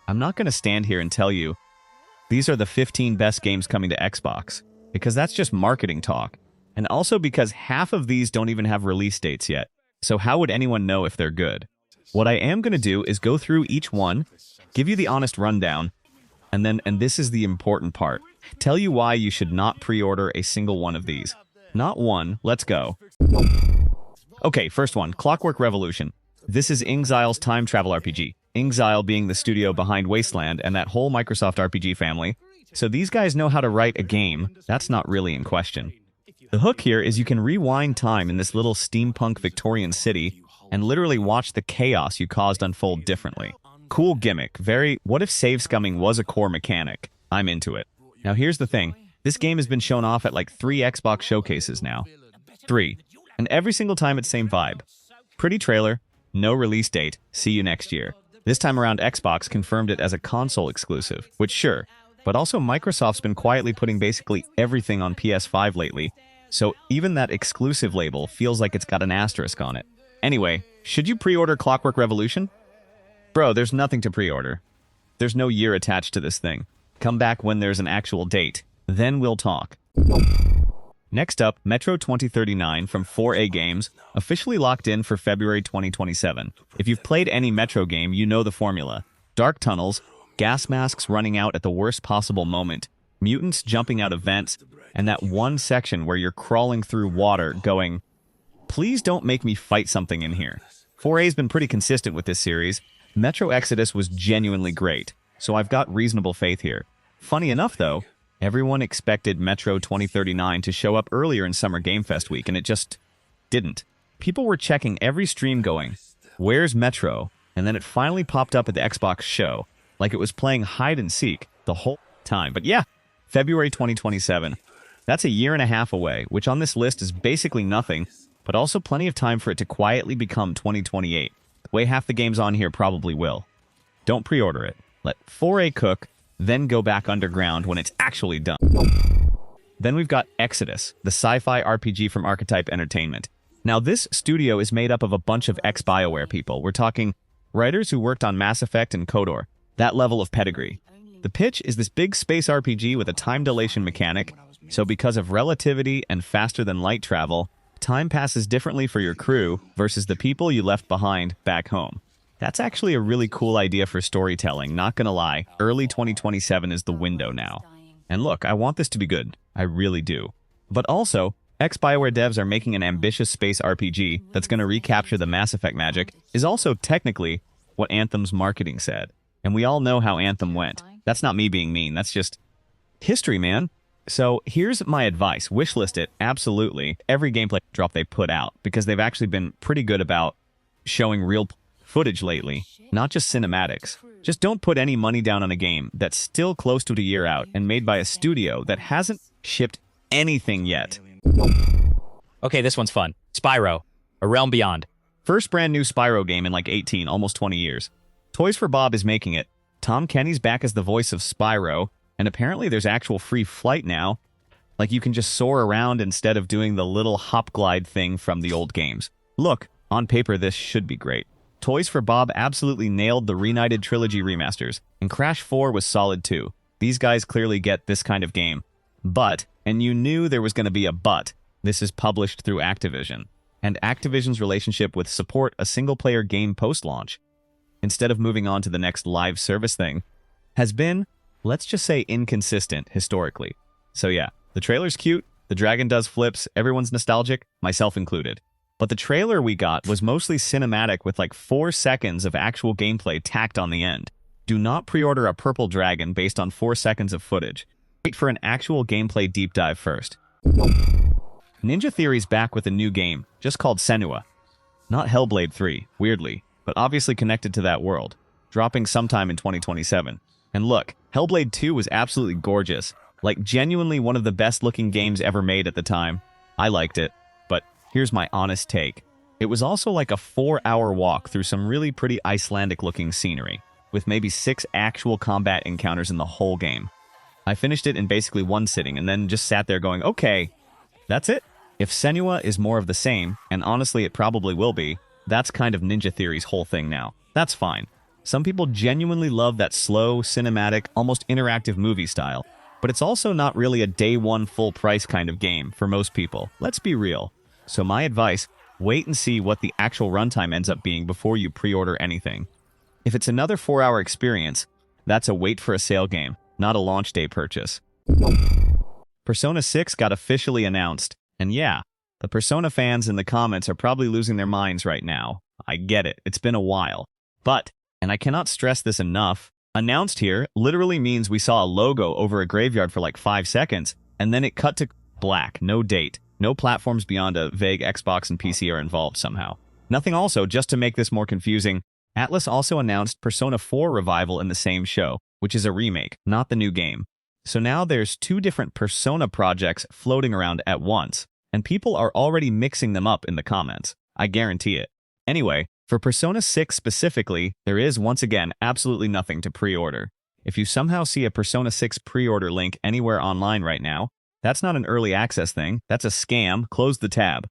I'm not going to stand here and tell you these are the 15 best games coming to Xbox, because that's just marketing talk. And also because half of these don't even have release dates yet. So how would anyone know if they're good? What I am going to do is go through each one, give you the honest rundown, and this is the important part, tell you why you should not pre-order a single one of these. Not one, let's go. Okay, first one, Clockwork Revolution. This is Inxile's time travel RPG. Inxile being the studio behind Wasteland and that whole Microsoft RPG family. So these guys know how to write a game. That's not really in question. The hook here is you can rewind time in this little steampunk Victorian city and literally watch the chaos you caused unfold differently. Cool gimmick. What if save scumming was a core mechanic? I'm into it. Now here's the thing. This game has been shown off at like 3 Xbox showcases now. 3. And every single time it's same vibe. Pretty trailer, no release date, see you next year. This time around Xbox confirmed it as a console exclusive, which sure, but also Microsoft's been quietly putting basically everything on PS5 lately, so even that exclusive label feels like it's got an asterisk on it. Anyway, should you pre-order Clockwork Revolution? Bro, there's nothing to pre-order. There's no year attached to this thing. Come back when there's an actual date. Then we'll talk. Next up, Metro 2039 from 4A Games, officially locked in for February 2027. If you've played any Metro game, you know the formula. Dark tunnels, gas masks running out at the worst possible moment, mutants jumping out of vents, and that one section where you're crawling through water going, please don't make me fight something in here. 4A's been pretty consistent with this series. Metro Exodus was genuinely great, so I've got reasonable faith here. Funny enough though, everyone expected Metro 2039 to show up earlier in Summer Game Fest week, and it just didn't. People were checking every stream going, where's Metro? And then it finally popped up at the Xbox show, like it was playing hide and seek the whole time. But yeah, February 2027. That's a year and a half away, which on this list is basically nothing, but also plenty of time for it to quietly become 2028. The way half the games on here probably will. Don't pre-order it. Let 4A cook, then go back underground when it's actually done. Then we've got Exodus, the sci-fi RPG from Archetype Entertainment. Now this studio is made up of a bunch of ex-BioWare people. We're talking writers who worked on Mass Effect and KOTOR. That level of pedigree. The pitch is this big space RPG with a time dilation mechanic, so because of relativity and faster-than-light travel, time passes differently for your crew versus the people you left behind back home. That's actually a really cool idea for storytelling, not gonna lie. Early 2027 is the window now. And look, I want this to be good. I really do. But also, ex-BioWare devs are making an ambitious space RPG that's gonna recapture the Mass Effect magic, is also technically what Anthem's marketing said. And we all know how Anthem went. That's not me being mean, that's just history, man. So here's my advice. Wishlist it, absolutely, every gameplay drop they put out, because they've actually been pretty good about showing real footage lately, not just cinematics. Just don't put any money down on a game that's still close to a year out and made by a studio that hasn't shipped anything yet. Okay, this one's fun. Spyro, A Realm Beyond. First brand new Spyro game in like 18, almost 20 years. Toys for Bob is making it. Tom Kenny's back as the voice of Spyro, and apparently there's actual free flight now. Like you can just soar around instead of doing the little hop glide thing from the old games. Look, on paper this should be great. Toys for Bob absolutely nailed the Reunited Trilogy remasters, and Crash 4 was solid too. These guys clearly get this kind of game. But, and you knew there was going to be a but, this is published through Activision. And Activision's relationship with support a single-player game post-launch, instead of moving on to the next live service thing, has been, let's just say, inconsistent historically. So yeah, the trailer's cute, the dragon does flips, everyone's nostalgic, myself included. But the trailer we got was mostly cinematic with like 4 seconds of actual gameplay tacked on the end. Do not pre-order a purple dragon based on 4 seconds of footage. Wait for an actual gameplay deep dive first. Ninja Theory's back with a new game, just called Senua. Not Hellblade 3, weirdly, but obviously connected to that world, dropping sometime in 2027. And look, Hellblade 2 was absolutely gorgeous, like genuinely one of the best looking games ever made at the time. I liked it, but here's my honest take. It was also like a 4-hour walk through some really pretty Icelandic looking scenery, with maybe 6 actual combat encounters in the whole game. I finished it in basically one sitting and then just sat there going, okay, that's it. If Senua is more of the same, and honestly it probably will be, that's kind of Ninja Theory's whole thing now. That's fine. Some people genuinely love that slow, cinematic, almost interactive movie style, but it's also not really a day one full price kind of game for most people. Let's be real. So my advice, wait and see what the actual runtime ends up being before you pre-order anything. If it's another 4-hour experience, that's a wait for a sale game, not a launch day purchase. Persona 6 got officially announced, and yeah, the Persona fans in the comments are probably losing their minds right now. I get it, it's been a while. But, and I cannot stress this enough, announced here literally means we saw a logo over a graveyard for like 5 seconds, and then it cut to black, no date, no platforms beyond a vague Xbox and PC are involved somehow. Nothing also, just to make this more confusing, Atlus also announced Persona 4 Revival in the same show, which is a remake, not the new game. So now there's 2 different Persona projects floating around at once, and people are already mixing them up in the comments. I guarantee it. Anyway, for Persona 6 specifically, there is once again absolutely nothing to pre-order. If you somehow see a Persona 6 pre-order link anywhere online right now, that's not an early access thing, that's a scam, close the tab.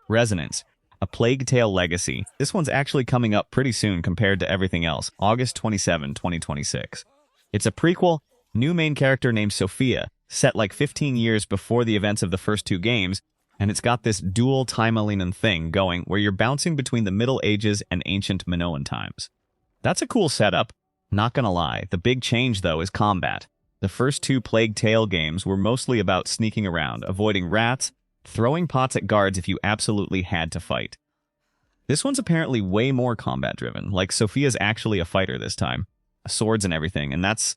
Resonance. A Plague Tale Legacy. This one's actually coming up pretty soon compared to everything else, August 27, 2026. It's a prequel, new main character named Sophia, set like 15 years before the events of the first 2 games, and it's got this dual timeline thing going where you're bouncing between the Middle Ages and ancient Minoan times. That's a cool setup, not gonna lie. The big change though is combat. The first 2 Plague Tale games were mostly about sneaking around, avoiding rats, throwing pots at guards if you absolutely had to fight. This one's apparently way more combat-driven, like Sophia's actually a fighter this time. Swords and everything, and that's...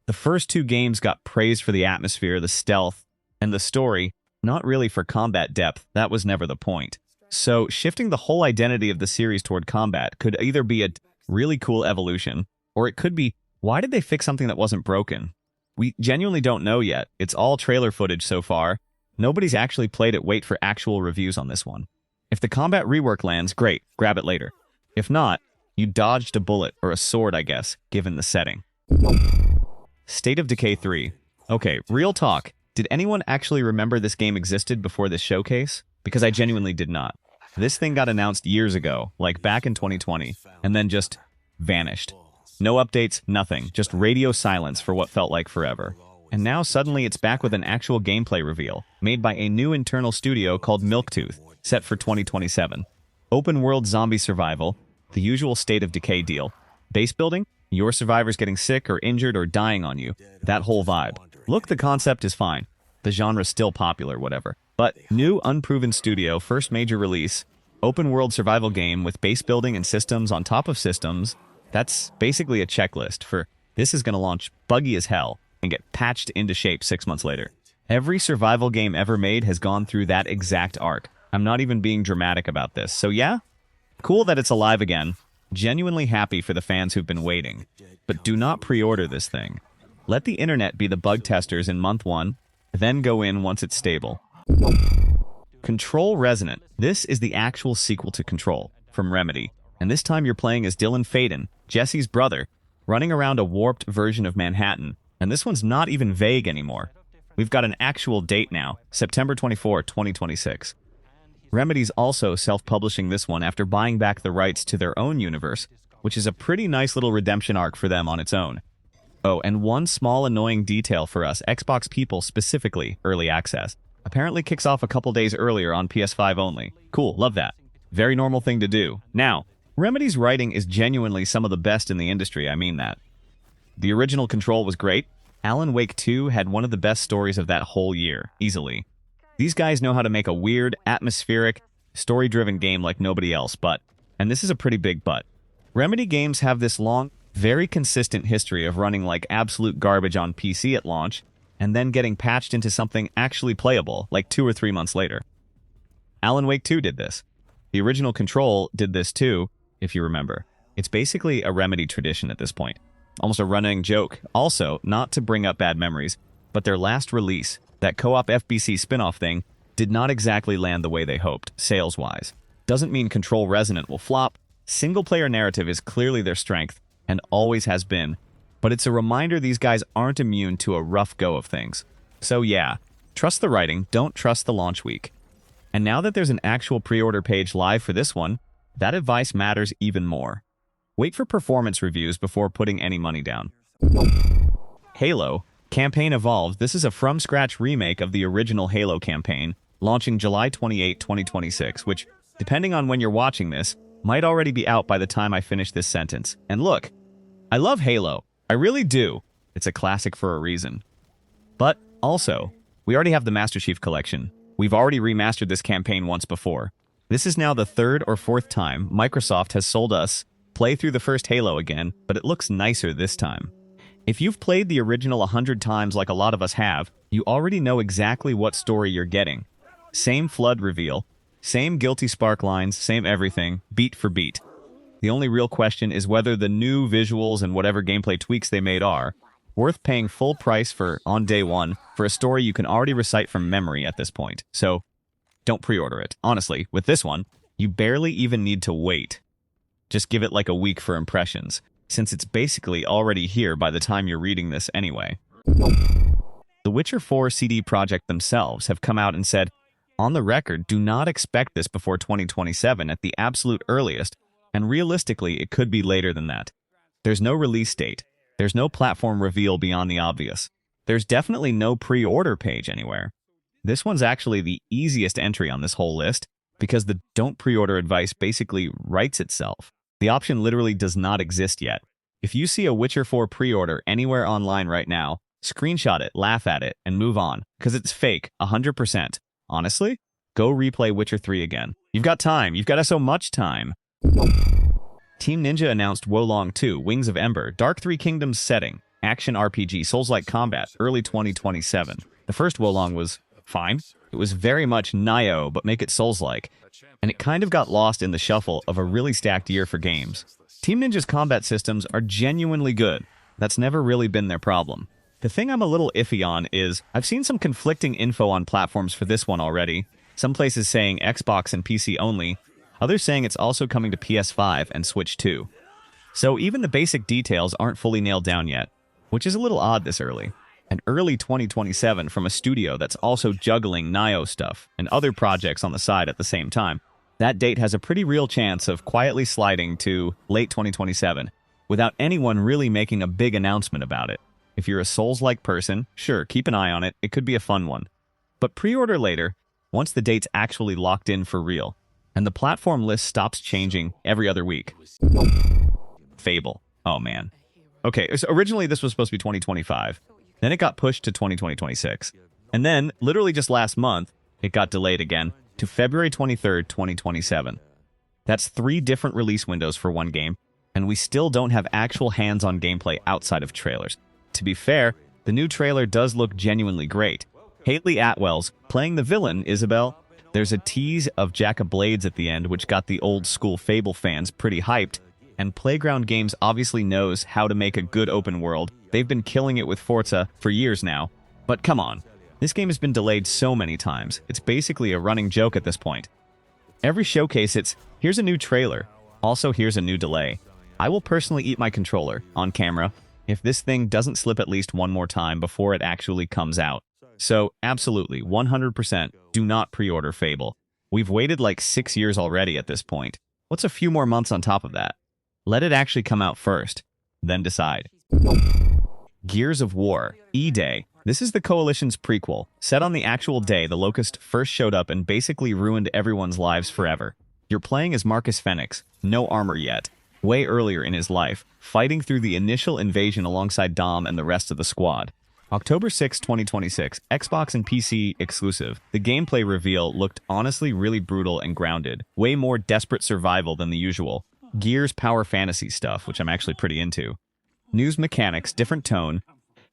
The first 2 games got praised for the atmosphere, the stealth, and the story, not really for combat depth, that was never the point. So, shifting the whole identity of the series toward combat could either be a really cool evolution, or it could be, why did they fix something that wasn't broken? We genuinely don't know yet. It's all trailer footage so far. Nobody's actually played it. Wait for actual reviews on this one. If the combat rework lands, great, grab it later. If not, you dodged a bullet, or a sword I guess, given the setting. State of Decay 3. Okay, real talk. Did anyone actually remember this game existed before this showcase? Because I genuinely did not. This thing got announced years ago, like back in 2020, and then just vanished. No updates, nothing, just radio silence for what felt like forever. And now suddenly it's back with an actual gameplay reveal, made by a new internal studio called Milktooth, set for 2027. Open world zombie survival, the usual State of Decay deal. Base building, your survivors getting sick or injured or dying on you. That whole vibe. Look, the concept is fine. The genre's still popular, whatever. But new unproven studio, first major release, open world survival game with base building and systems on top of systems. That's basically a checklist for this is going to launch buggy as hell and get patched into shape 6 months later. Every survival game ever made has gone through that exact arc. I'm not even being dramatic about this. So yeah, cool that it's alive again. Genuinely happy for the fans who've been waiting. But do not pre-order this thing. Let the internet be the bug testers in month 1, then go in once it's stable. Control Resonant. This is the actual sequel to Control, from Remedy. And this time you're playing as Dylan Faden, Jesse's brother, running around a warped version of Manhattan. And this one's not even vague anymore. We've got an actual date now, September 24, 2026. Remedy's also self-publishing this one after buying back the rights to their own universe, which is a pretty nice little redemption arc for them on its own. Oh, and one small annoying detail for us Xbox people specifically, early access, apparently kicks off a couple days earlier on PS5 only. Cool, love that. Very normal thing to do. Now, Remedy's writing is genuinely some of the best in the industry, I mean that. The original Control was great. Alan Wake 2 had one of the best stories of that whole year, easily. These guys know how to make a weird, atmospheric, story-driven game like nobody else, but, and this is a pretty big but, Remedy games have this long, very consistent history of running like absolute garbage on PC at launch, and then getting patched into something actually playable, like 2 or 3 months later. Alan Wake 2 did this. The original Control did this too, if you remember. It's basically a Remedy tradition at this point. Almost a running joke. Also, not to bring up bad memories, but their last release, that co-op FBC spin-off thing, did not exactly land the way they hoped, sales-wise. Doesn't mean Control Resonant will flop. Single-player narrative is clearly their strength, and always has been, but it's a reminder these guys aren't immune to a rough go of things. So yeah, trust the writing, don't trust the launch week. And now that there's an actual pre-order page live for this one, that advice matters even more. Wait for performance reviews before putting any money down. Halo Campaign Evolved. This is a from-scratch remake of the original Halo campaign, launching July 28, 2026, which, depending on when you're watching this, might already be out by the time I finish this sentence. And look, I love Halo. I really do. It's a classic for a reason. But also, we already have the Master Chief Collection. We've already remastered this campaign once before. This is now the third or fourth time Microsoft has sold us play through the first Halo again, but it looks nicer this time. If you've played the original 100 times like a lot of us have, you already know exactly what story you're getting. Same flood reveal, same guilty spark lines, same everything, beat for beat. The only real question is whether the new visuals and whatever gameplay tweaks they made are worth paying full price for on day one for a story you can already recite from memory at this point. So, don't pre-order it. Honestly, with this one, you barely even need to wait. Just give it like a week for impressions, since it's basically already here by the time you're reading this anyway. The Witcher 4 CD Projekt themselves have come out and said, on the record, do not expect this before 2027 at the absolute earliest, and realistically, it could be later than that. There's no release date. There's no platform reveal beyond the obvious. There's definitely no pre-order page anywhere. This one's actually the easiest entry on this whole list, because the don't pre-order advice basically writes itself. The option literally does not exist yet. If you see a Witcher 4 pre-order anywhere online right now, screenshot it, laugh at it, and move on, because it's fake, 100%. Honestly, go replay Witcher 3 again. You've got time. You've got so much time. Team Ninja announced Wolong 2, Wings of Ember, Dark Three Kingdoms setting, action RPG, Souls-like combat, early 2027. The first Wolong was fine. It was very much Nioh, but make it Souls-like. And it kind of got lost in the shuffle of a really stacked year for games. Team Ninja's combat systems are genuinely good. That's never really been their problem. The thing I'm a little iffy on is, I've seen some conflicting info on platforms for this one already. Some places saying Xbox and PC only, others saying it's also coming to PS5 and Switch too. So even the basic details aren't fully nailed down yet, which is a little odd this early. And early 2027 from a studio that's also juggling Nioh stuff and other projects on the side at the same time. That date has a pretty real chance of quietly sliding to late 2027 without anyone really making a big announcement about it. If you're a Souls-like person, sure, keep an eye on it. It could be a fun one. But pre-order later, once the date's actually locked in for real, and the platform list stops changing every other week. Fable. Oh, man. Okay, so originally this was supposed to be 2025. Then it got pushed to 2026. And then, literally just last month, it got delayed again to February 23rd, 2027. That's 3 different release windows for one game, and we still don't have actual hands-on gameplay outside of trailers. To be fair, the new trailer does look genuinely great. Haley Atwell's playing the villain, Isabel. There's a tease of Jack of Blades at the end, which got the old-school Fable fans pretty hyped, and Playground Games obviously knows how to make a good open world. They've been killing it with Forza for years now. But come on, this game has been delayed so many times, it's basically a running joke at this point. Every showcase it's, here's a new trailer, also here's a new delay. I will personally eat my controller, on camera, if this thing doesn't slip at least one more time before it actually comes out. So, absolutely, 100%, do not pre-order Fable. We've waited like 6 years already at this point. What's a few more months on top of that? Let it actually come out first, then decide. Gears of War, E-Day. This is the Coalition's prequel, set on the actual day the Locust first showed up and basically ruined everyone's lives forever. You're playing as Marcus Fenix, no armor yet, way earlier in his life, fighting through the initial invasion alongside Dom and the rest of the squad. October 6, 2026, Xbox and PC exclusive. The gameplay reveal looked honestly really brutal and grounded, way more desperate survival than the usual. Gears power fantasy stuff, which I'm actually pretty into. News mechanics, different tone.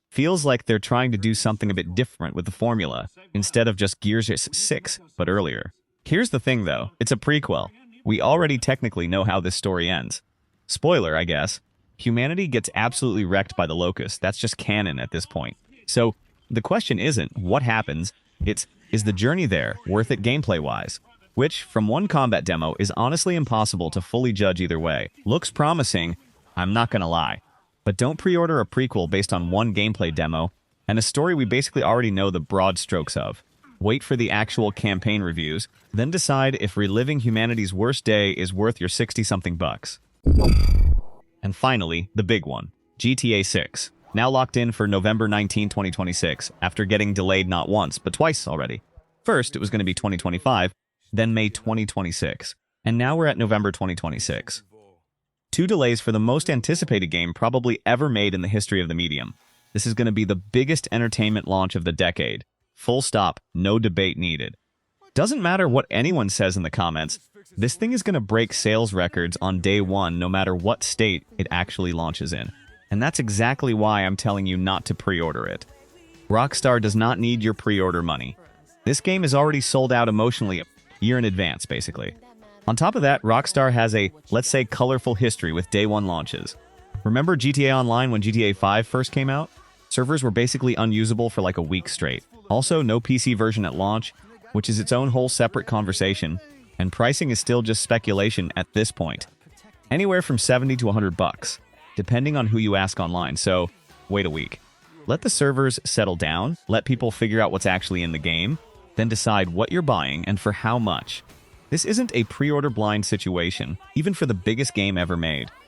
Feels like they're trying to do something a bit different with the formula, instead of just Gears 6, but earlier. Here's the thing though, it's a prequel. We already technically know how this story ends. Spoiler, I guess. Humanity gets absolutely wrecked by the Locust. That's just canon at this point. So, the question isn't what happens, it's, is the journey there worth it gameplay-wise? Which, from one combat demo, is honestly impossible to fully judge either way. Looks promising, I'm not gonna lie. But don't pre-order a prequel based on one gameplay demo, and a story we basically already know the broad strokes of. Wait for the actual campaign reviews, then decide if reliving humanity's worst day is worth your 60-something bucks. And finally, the big one, GTA 6. Now locked in for November 19, 2026, after getting delayed not once, but twice already. First, it was going to be 2025, then May 2026, and now we're at November 2026. 2 delays for the most anticipated game probably ever made in the history of the medium. This is going to be the biggest entertainment launch of the decade. Full stop, no debate needed. Doesn't matter what anyone says in the comments, this thing is going to break sales records on day one no matter what state it actually launches in. And that's exactly why I'm telling you not to pre-order it. Rockstar does not need your pre-order money. This game is already sold out emotionally a year in advance, basically. On top of that, Rockstar has a, let's say, colorful history with day one launches. Remember GTA Online when GTA 5 first came out? Servers were basically unusable for like a week straight. Also, no PC version at launch, which is its own whole separate conversation, and pricing is still just speculation at this point. Anywhere from $70 to $100, depending on who you ask online, so wait a week. Let the servers settle down, let people figure out what's actually in the game, then decide what you're buying and for how much. This isn't a pre-order blind situation, even for the biggest game ever made.